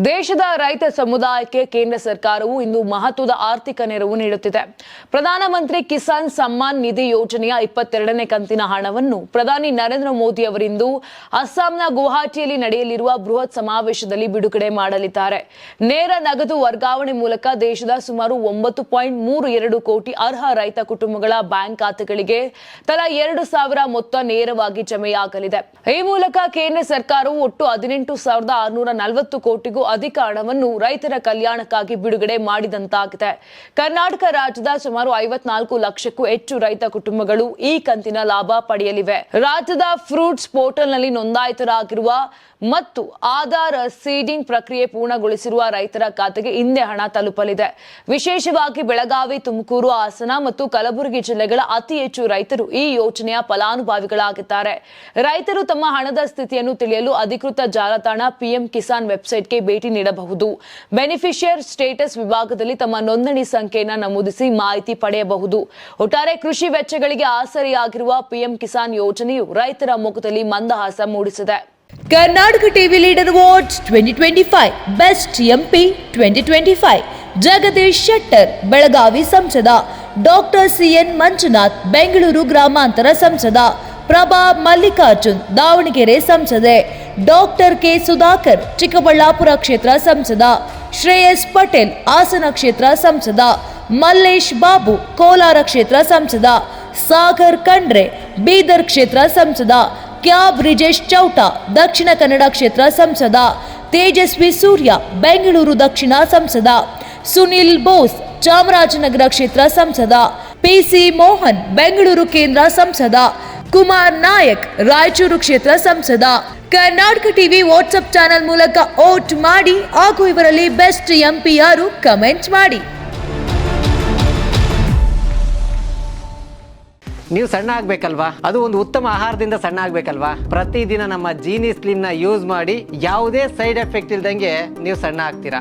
ದೇಶದ ರೈತ ಸಮುದಾಯಕ್ಕೆ ಕೇಂದ್ರ ಸರ್ಕಾರವು ಇಂದು ಮಹತ್ವದ ಆರ್ಥಿಕ ನೆರವು ನೀಡುತ್ತಿದೆ. ಪ್ರಧಾನಮಂತ್ರಿ ಕಿಸಾನ್ ಸಮ್ಮಾನ್ ನಿಧಿ ಯೋಜನೆಯ 22ನೇ ಕಂತಿನ ಹಣವನ್ನು ಪ್ರಧಾನಿ ನರೇಂದ್ರ ಮೋದಿ ಅವರಿಂದು ಅಸ್ಸಾಂನ ಗುವಾಹಟಿಯಲ್ಲಿ ನಡೆಯಲಿರುವ ಬೃಹತ್ ಸಮಾವೇಶದಲ್ಲಿ ಬಿಡುಗಡೆ ಮಾಡಲಿದ್ದಾರೆ. ನೇರ ನಗದು ವರ್ಗಾವಣೆ ಮೂಲಕ ದೇಶದ ಸುಮಾರು 9.32 ಕೋಟಿ ಅರ್ಹ ರೈತ ಕುಟುಂಬಗಳ ಬ್ಯಾಂಕ್ ಖಾತೆಗಳಿಗೆ ತಲಾ 2,000 ಮೊತ್ತ ನೇರವಾಗಿ ಜಮೆಯಾಗಲಿದೆ. ಈ ಮೂಲಕ ಕೇಂದ್ರ ಸರ್ಕಾರವು ಒಟ್ಟು 18,640 ಕೋಟಿಗೂ ಅಧಿಕ ಹಣವನ್ನು ರೈತರ ಕಲ್ಯಾಣಕ್ಕಾಗಿ ಬಿಡುಗಡೆ ಮಾಡಿದಂತಾಗಿದೆ. ಕರ್ನಾಟಕ ರಾಜ್ಯದ ಸುಮಾರು 54 ಲಕ್ಷಕ್ಕೂ ಹೆಚ್ಚು ರೈತ ಕುಟುಂಬಗಳು ಈ ಕಂತಿನ ಲಾಭ ಪಡೆಯಲಿವೆ. ರಾಜ್ಯದ ಫ್ರೂಟ್ಸ್ ಪೋರ್ಟಲ್ನಲ್ಲಿ ನೋಂದಾಯಿತರಾಗಿರುವ ಮತ್ತು ಆಧಾರ್ ಸೀಡಿಂಗ್ ಪ್ರಕ್ರಿಯೆ ಪೂರ್ಣಗೊಳಿಸಿರುವ ರೈತರ ಖಾತೆಗೆ ಇಂದೇ ಹಣ ತಲುಪಲಿದೆ. ವಿಶೇಷವಾಗಿ ಬೆಳಗಾವಿ, ತುಮಕೂರು, ಹಾಸನ ಮತ್ತು ಕಲಬುರಗಿ ಜಿಲ್ಲೆಗಳ ಅತಿ ಹೆಚ್ಚು ರೈತರು ಈ ಯೋಜನೆಯ ಫಲಾನುಭವಿಗಳಾಗಿದ್ದಾರೆ. ರೈತರು ತಮ್ಮ ಹಣದ ಸ್ಥಿತಿಯನ್ನು ತಿಳಿಯಲು ಅಧಿಕೃತ ಜಾಲತಾಣ ಪಿಎಂ ಕಿಸಾನ್ ವೆಬ್ಸೈಟ್ಗೆ ಭೇಟಿ ನೀಡಬಹುದು. ಬೆನಿಫಿಷಿಯರ್ ಸ್ಟೇಟಸ್ ವಿಭಾಗದಲ್ಲಿ ತಮ್ಮ ನೋಂದಣಿ ಸಂಖ್ಯೆಯನ್ನು ನಮೂದಿಸಿ ಮಾಹಿತಿ ಪಡೆಯಬಹುದು. ಒಟ್ಟಾರೆ ಕೃಷಿ ವೆಚ್ಚಗಳಿಗೆ ಆಸರೆಯಾಗಿರುವ ಪಿಎಂ ಕಿಸಾನ್ ಯೋಜನೆಯು ರೈತರ ಮುಖದಲ್ಲಿ ಮಂದಹಾಸ ಮೂಡಿಸಿದೆ. Karnataka TV leader awards 2025 best MP 2025 Jagadish Shettar Belagavi ಸಂಸದ, ಡಾಕ್ಟರ್ ಸಿಎನ್ ಮಂಜುನಾಥ್ ಬೆಂಗಳೂರು ಗ್ರಾಮಾಂತರ ಸಂಸದ, ಪ್ರಭಾ ಮಲ್ಲಿಕಾರ್ಜುನ್ ದಾವಣಗೆರೆ ಸಂಸದೆ, ಡಾಕ್ಟರ್ ಕೆ ಸುಧಾಕರ್ ಚಿಕ್ಕಬಳ್ಳಾಪುರ ಕ್ಷೇತ್ರ ಸಂಸದ, ಶ್ರೇಯಸ್ ಪಟೇಲ್ ಹಾಸನ ಕ್ಷೇತ್ರ ಸಂಸದ, ಮಲ್ಲೇಶ್ ಬಾಬು ಕೋಲಾರ ಕ್ಷೇತ್ರ ಸಂಸದ, ಸಾಗರ್ ಖಂಡ್ರೆ ಬೀದರ್ ಕ್ಷೇತ್ರ ಸಂಸದ, ಕ್ಯಾ ಬ್ರಿಜೇಶ್ ಚೌಟಾ ದಕ್ಷಿಣ ಕನ್ನಡ ಕ್ಷೇತ್ರ ಸಂಸದ, ತೇಜಸ್ವಿ ಸೂರ್ಯ ಬೆಂಗಳೂರು ದಕ್ಷಿಣ ಸಂಸದ, ಸುನಿಲ್ ಬೋಸ್ ಚಾಮರಾಜನಗರ ಕ್ಷೇತ್ರ ಸಂಸದ, ಪಿಸಿ ಮೋಹನ್ ಬೆಂಗಳೂರು ಕೇಂದ್ರ ಸಂಸದ, ಕುಮಾರ್ ನಾಯಕ್ ರಾಯಚೂರು ಕ್ಷೇತ್ರ ಸಂಸದ. ಕರ್ನಾಟಕ ಟಿವಿ ವಾಟ್ಸ್ಆಪ್ ಚಾನೆಲ್ ಮೂಲಕ ವೋಟ್ ಮಾಡಿ ಹಾಗೂ ಇವರಲ್ಲಿ ಬೆಸ್ಟ್ ಎಂಪಿ ಯಾರು ಕಮೆಂಟ್ ಮಾಡಿ. ನೀವು ಸಣ್ಣ ಆಗ್ಬೇಕಲ್ವಾ? ಅದು ಒಂದು ಉತ್ತಮ ಆಹಾರದಿಂದ ಸಣ್ಣ ಆಗ್ಬೇಕಲ್ವಾ? ಪ್ರತಿದಿನ ನಮ್ಮ ಜೀನಿ ಸ್ಲಿಮ್ ನ ಯೂಸ್ ಮಾಡಿ ಯಾವುದೇ ಸೈಡ್ ಎಫೆಕ್ಟ್ ಇಲ್ದಂಗೆ ನೀವು ಸಣ್ಣ ಆಗ್ತೀರಾ.